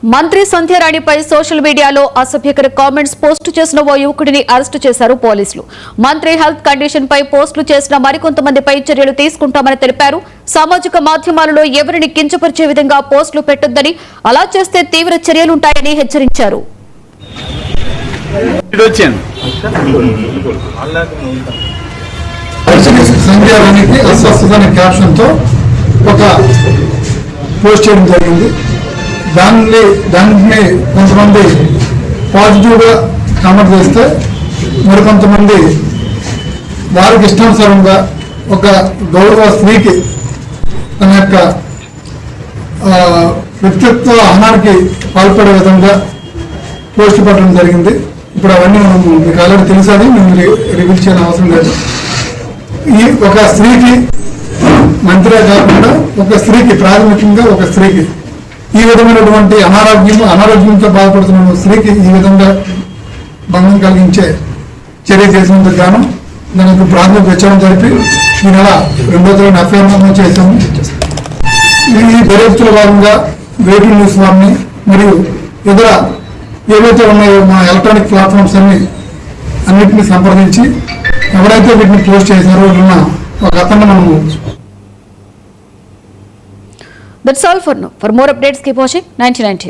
మంత్రి సంధ్యారాణిపై సోషల్ మీడియాలో అసభ్యకర comments post చేసిన ఓ యువకుడిని అరెస్టు చేశారు పోలీసులు. మంత్రి హెల్త్ కండిషన్ పై పోస్టులు చేసిన మరికొంతమందిపై చర్యలు తీసుకుంటామని తెలిపారు. సామాజిక మాధ్యమాలలో ఎవరిని కించపరిచే విధంగా పోస్టులు పెట్టొద్దని, అలా చేస్తే తీవ్ర చర్యలుంటాయని హెచ్చరించారు. సంధ్యారాణికి అస్వస్థత అనే క్యాప్షన్తో ఒక పోస్ట్ చేయడం జరిగింది. దాన్ని కొంతమంది పాజిటివ్గా కామెంట్ చేస్తే మరికొంతమంది వారికి ఇష్టానుసారంగా ఒక గౌరవ స్త్రీకి తన యొక్క వ్యక్తిత్వ హనానికి పాల్పడే విధంగా పోస్ట్ పెట్టడం జరిగింది. ఇప్పుడు అవన్నీ మీకు ఆల్రెడీ తెలుసని మేము రివీల్ చేయని అవసరం లేదు. ఈ ఒక స్త్రీకి మంత్రిగా కాకుండా ఒక స్త్రీకి ప్రాథమికంగా ఒక స్త్రీకి ఈ విధమైనటువంటి అనారోగ్యంతో బాధపడుతున్న స్త్రీకి ఈ విధంగా భంగం కలిగించే చర్య చేసినందుకు గాను దానికి ప్రాథమిక విచారణ జరిపి ఈ నెల 2వ తేదీన ఎఫ్ఐఆర్ నమోదు చేశాము. ఈ దర్యాప్తులో భాగంగా వెయిటింగ్ న్యూస్ వారిని మరియు ఇతర ఏవైతే ఉన్నాయో మా ఎలక్ట్రానిక్ ప్లాట్ఫామ్స్ అన్నింటినీ సంప్రదించి ఎవరైతే వీటిని పోస్ట్ చేశారో ఉన్న ఒక అతన్ని మనము. That's all for now. For more updates, keep watching 99 TV.